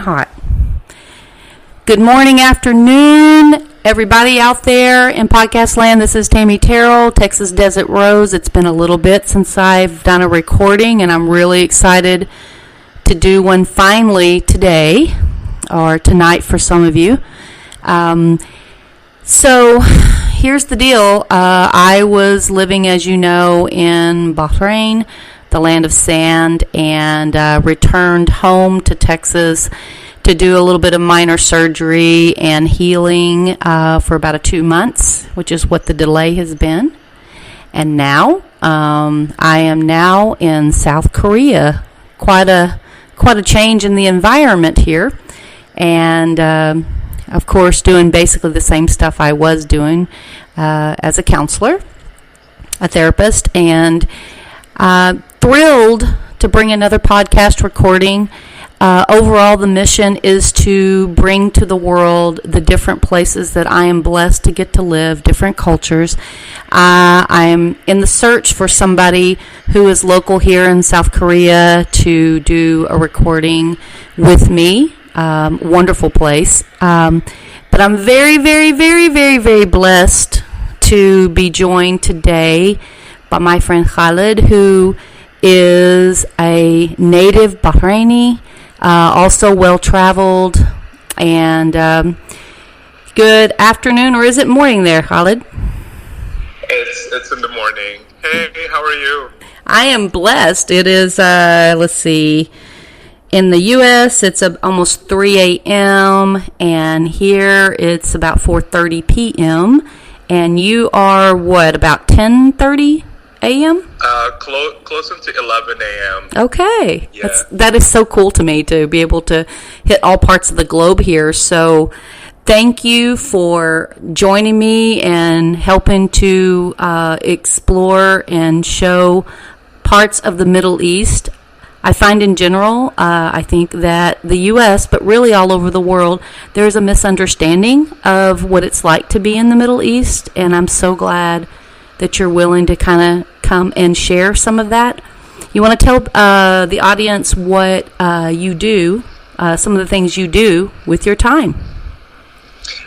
hot. Good morning, afternoon, everybody out there in podcast land. This is Tammy, Terrell, Texas Desert Rose. It's been a little bit since I've done a recording, and I'm really excited to do one finally today, or tonight for some of you. So here's the deal. I was living, as you know, in Bahrain, the land of sand, and returned home to Texas to do a little bit of minor surgery and healing for about 2 months, which is what the delay has been. And now I am now in South Korea. Quite a change in the environment here, and of course doing basically the same stuff I was doing as a counselor, a therapist, and thrilled to bring another podcast recording. Overall, the mission is to bring to the world the different places that I am blessed to get to live, different cultures. I'm in the search for somebody who is local here in South Korea to do a recording with me. Wonderful place. But I'm very, very, very, very, very blessed to be joined today by my friend Khalid, who is a native Bahraini, also well-traveled, and good afternoon, or is it morning there, Khalid? It's in the morning. Hey, how are you? I am blessed. It is, let's see, in the U.S., it's almost 3 a.m., and here it's about 4:30 p.m., and you are, what, about 10:30 a.m.? Closer to 11 a.m. Okay. Yeah. That is so cool to me to be able to hit all parts of the globe here. So thank you for joining me and helping to explore and show parts of the Middle East. I find in general, I think that the U.S., but really all over the world, there's a misunderstanding of what it's like to be in the Middle East, and I'm so glad that you're willing to kind of come and share some of that. You want to tell the audience what you do, some of the things you do with your time.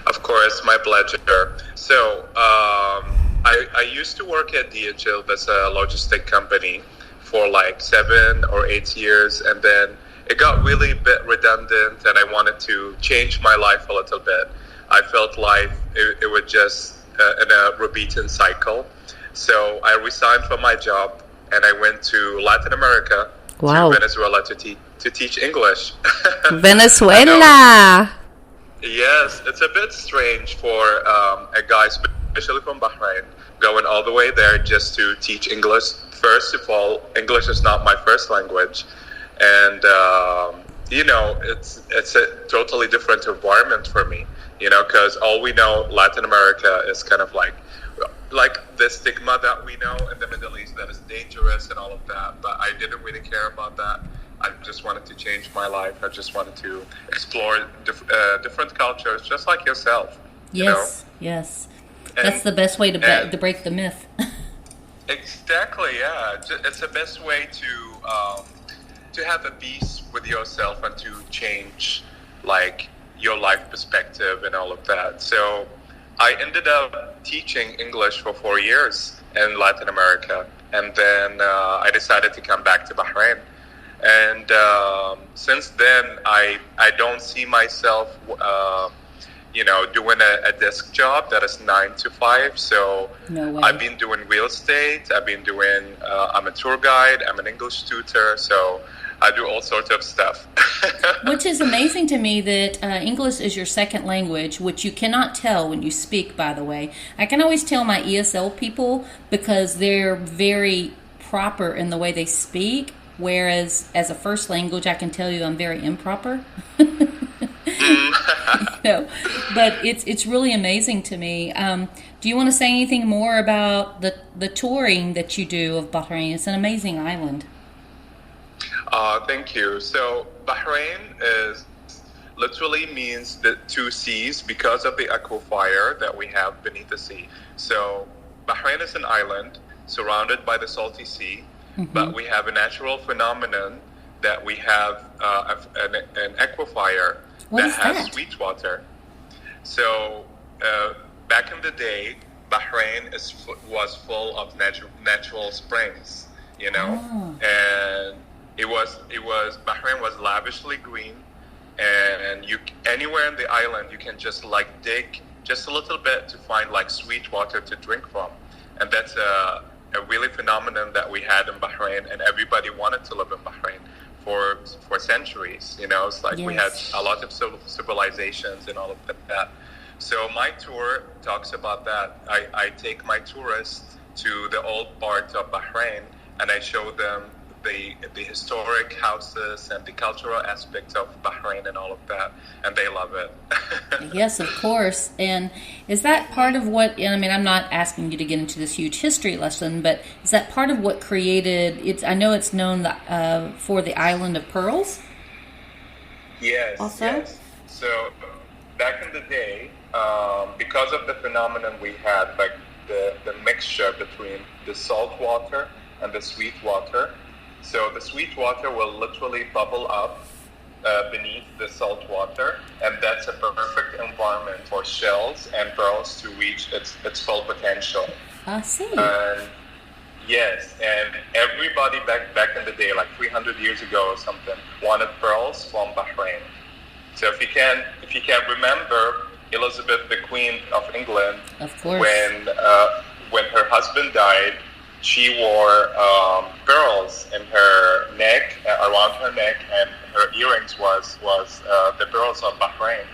Of course, my pleasure. So, I used to work at DHL, that's a logistic company, for like 7 or 8 years, and then it got really a bit redundant, and I wanted to change my life a little bit. I felt like it was just in a repeating cycle. So I resigned from my job, and I went to Latin America, wow, to Venezuela to teach English. Venezuela! Yes, it's a bit strange for a guy, especially from Bahrain, going all the way there just to teach English. First of all, English is not my first language, and it's a totally different environment for me, because all we know, Latin America, is kind of like the stigma that we know in the Middle East, that is dangerous and all of that, but I didn't really care about that. I just wanted to change my life. I just wanted to explore different cultures, just like yourself. Yes, yes. That's the best way to break the myth. Exactly, yeah. It's the best way to have a peace with yourself and to change, like, your life perspective and all of that. So I ended up teaching English for 4 years in Latin America, and then I decided to come back to Bahrain. And since then, I don't see myself, doing a desk job that is 9 to 5. So no way. I've been doing real estate. I've been doing. I'm a tour guide. I'm an English tutor. So I do all sorts of stuff. Which is amazing to me that English is your second language, which you cannot tell when you speak, by the way. I can always tell my ESL people because they're very proper in the way they speak, whereas as a first language, I can tell you I'm very improper. But it's really amazing to me. Do you want to say anything more about the touring that you do of Bahrain? It's an amazing island. Thank you. So Bahrain literally means the two seas because of the aquifer that we have beneath the sea. So Bahrain is an island surrounded by the salty sea, but we have a natural phenomenon that we have an aquifer What that is has that? sweet water. So back in the day, Bahrain was full of natural springs, you know, Oh. and Bahrain was lavishly green, and anywhere in the island you can just like dig just a little bit to find like sweet water to drink from, and that's a really phenomenon that we had in Bahrain, and everybody wanted to live in Bahrain for centuries. You know, it's like we had Yes. a lot of civilizations and all of that. So my tour talks about that. I take my tourists to the old part of Bahrain, and I show them the historic houses and the cultural aspects of Bahrain and all of that, and they love it. Yes, of course. And is that part of what, I mean, I'm not asking you to get into this huge history lesson, but is that part of what created, I know it's known for the Island of Pearls? Yes, Also? yes. So back in the day, because of the phenomenon we had, like the mixture between the salt water and the sweet water, so the sweet water will literally bubble up beneath the salt water, and that's a perfect environment for shells and pearls to reach its full potential. I see. And yes, and everybody back in the day, like 300 years ago or something, wanted pearls from Bahrain. So if you can remember Elizabeth, the Queen of England, Of course. when her husband died, she wore pearls in her neck, around her neck, and her earrings was the pearls of Bahrain.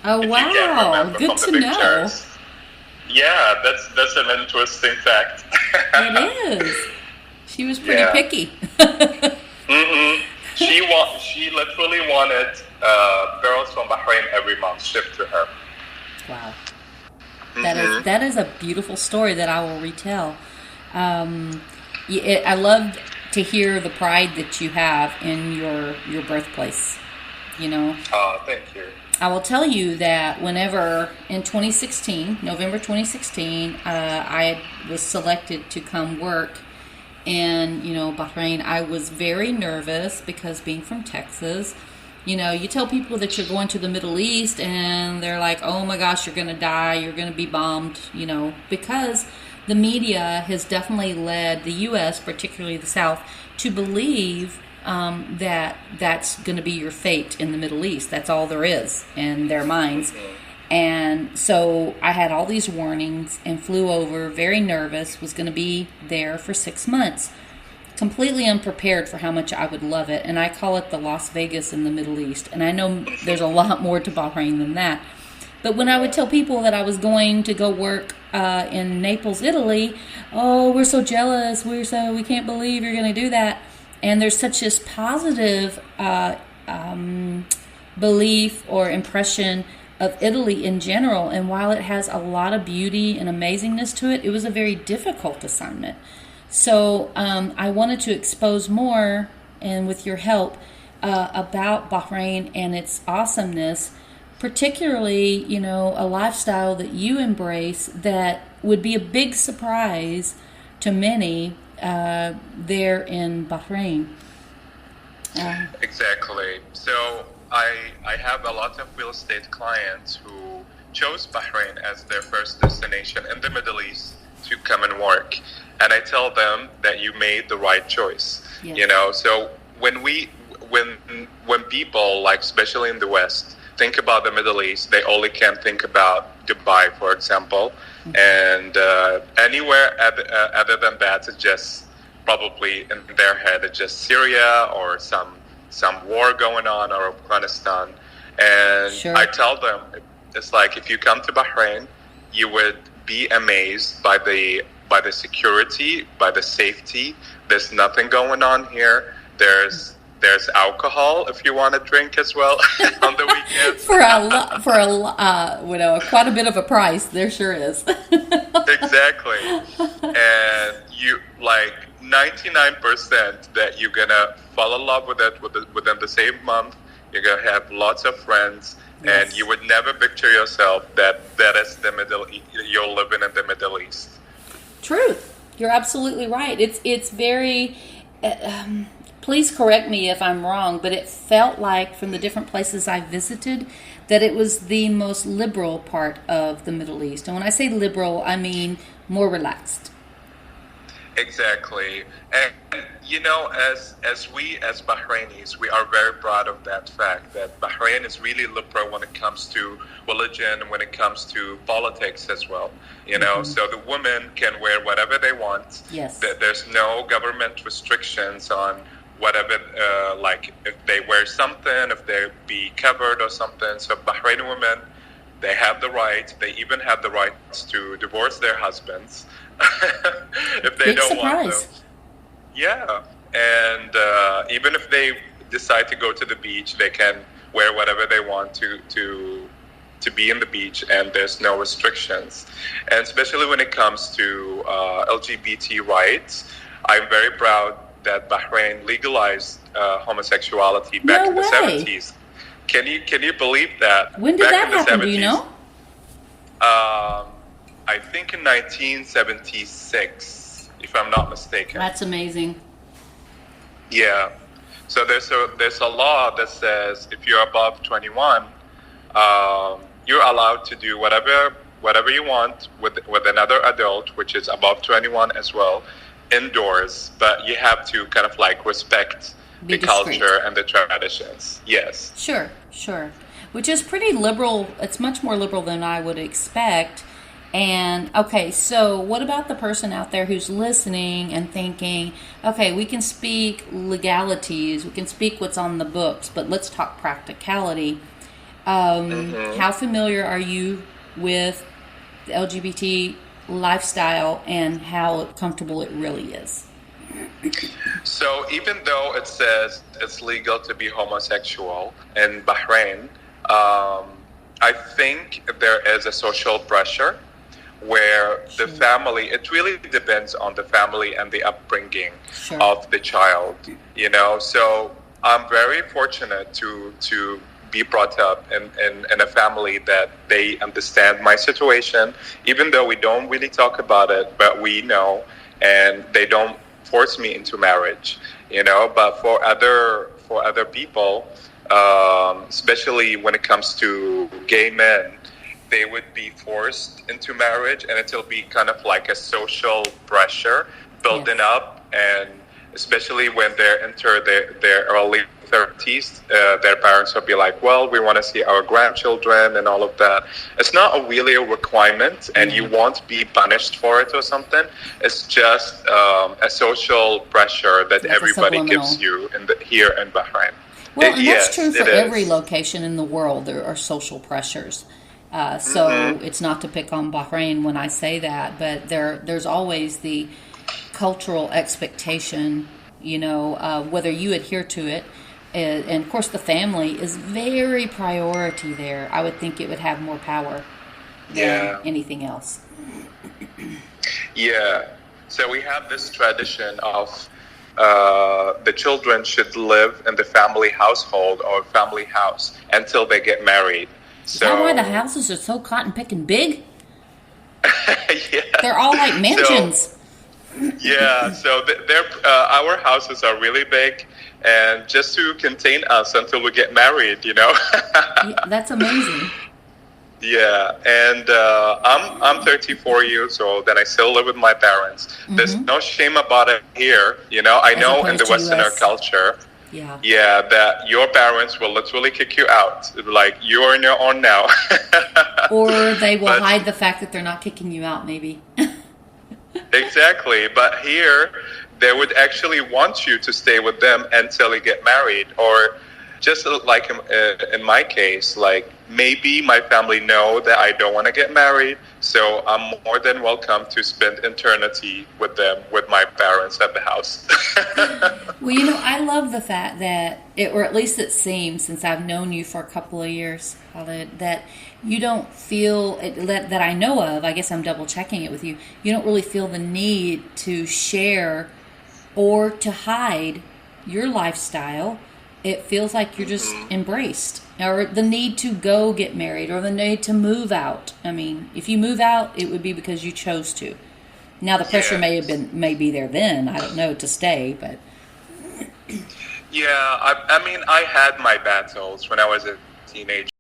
Oh, If you can wow. remember Good from to the know. pictures. Yeah, that's an interesting fact. It is. She was pretty Yeah. picky. Mm-hmm. She literally wanted pearls from Bahrain every month shipped to her. Wow. Mhm. That is a beautiful story that I will retell. I love to hear the pride that you have in your birthplace. You know, Thank you. I will tell you that whenever in 2016, November 2016, I was selected to come work in, Bahrain, I was very nervous because being from Texas, you tell people that you're going to the Middle East and they're like, oh my gosh, you're going to die, you're going to be bombed, because the media has definitely led the U.S., particularly the South, to believe that that's going to be your fate in the Middle East. That's all there is in their minds. And so I had all these warnings and flew over, very nervous, was going to be there for 6 months, completely unprepared for how much I would love it. And I call it the Las Vegas in the Middle East. And I know there's a lot more to Bahrain than that. But when I would tell people that I was going to go work in Naples, Italy, oh, we're so jealous, we can't believe you're going to do that. And there's such this positive belief or impression of Italy in general. And while it has a lot of beauty and amazingness to it, it was a very difficult assignment. So I wanted to expose more, and with your help, about Bahrain and its awesomeness, particularly, a lifestyle that you embrace that would be a big surprise to many there in Bahrain. Exactly. So I have a lot of real estate clients who chose Bahrain as their first destination in the Middle East to come and work. And I tell them that you made the right choice. Yeah. So when people, like especially in the West, think about the Middle East, they only can think about Dubai, for example. Mm-hmm. And anywhere other than that, it's just probably in their head, it's just Syria or some war going on, or Afghanistan. And Sure. I tell them, it's like if you come to Bahrain, you would be amazed by the security, by the safety. There's nothing going on here. There's alcohol if you want to drink as well on the weekends. Quite a bit of a price. There sure is. Exactly. And you 99% that you're gonna fall in love with it within the same month. You're gonna have lots of friends, Yes. and you would never picture yourself that is the Middle East. You're living in the Middle East. Truth. You're absolutely right. It's very please correct me if I'm wrong, but it felt like from the different places I visited that it was the most liberal part of the Middle East. And when I say liberal, I mean more relaxed. Exactly. And as we as Bahrainis, we are very proud of that fact that Bahrain is really liberal when it comes to religion, when it comes to politics as well. So the women can wear whatever they want. Yes. There's no government restrictions on whatever, like if they wear something, if they be covered or something. So Bahraini women, they have the right, they even have the right to divorce their husbands if they don't want them. Yeah, and even if they decide to go to the beach, they can wear whatever they want to be in the beach, and there's no restrictions. And especially when it comes to LGBT rights, I'm very proud that Bahrain legalized homosexuality back in the 70s. Can you believe that? When did that happen? 70s, do you know? I think in 1976, if I'm not mistaken. That's amazing. Yeah. So there's a law that says if you're above 21, you're allowed to do whatever you want with another adult, which is above 21 as well, indoors. But you have to kind of like respect the culture and the traditions. Yes. Sure. Which is pretty liberal. It's much more liberal than I would expect. And, okay, so what about the person out there who's listening and thinking, okay, we can speak legalities, we can speak what's on the books, but let's talk practicality. How familiar are you with the LGBT lifestyle and how comfortable it really is? So even though it says it's legal to be homosexual in Bahrain, I think there is a social pressure where the family, it really depends on the family and the upbringing of the child, So I'm very fortunate to be brought up in a family that they understand my situation, even though we don't really talk about it, but we know, and they don't force me into marriage, But for other people, especially when it comes to gay men, they would be forced into marriage, and it'll be kind of like a social pressure building up, and especially when they enter their early 30s, their parents will be like, well, we want to see our grandchildren and all of that. It's not really a requirement, and you won't be punished for it or something. It's just a social pressure that everybody gives you here in Bahrain. Well, and that's true for every location in the world. There are social pressures. So it's not to pick on Bahrain when I say that, but there's always the cultural expectation, whether you adhere to it. And of course, the family is very priority there. I would think it would have more power than anything else. Yeah. So we have this tradition of the children should live in the family household or family house until they get married. Is that why the houses are so cotton picking big? Yeah. They're all like mansions. So our houses are really big, and just to contain us until we get married, Yeah, that's amazing. Yeah, and I'm 34 years old, and I still live with my parents. There's no shame about it here, I know in the Westerner culture. Yeah, that your parents will literally kick you out. Like, you're on your own now. Or they will hide the fact that they're not kicking you out, maybe. Exactly. But here, they would actually want you to stay with them until you get married. Or just like in my case, like maybe my family know that I don't want to get married, so I'm more than welcome to spend eternity with them, with my parents at the house. Well, I love the fact that, or at least it seems, since I've known you for a couple of years, Khalid, that you don't feel, that I know of, I guess I'm double checking it with you, you don't really feel the need to share or to hide your lifestyle. It feels like you're just embraced, or the need to go get married, or the need to move out. I mean, if you move out, it would be because you chose to. Now the pressure may be there then, I don't know, to stay, but Yeah, I mean, I had my battles when I was a teenager.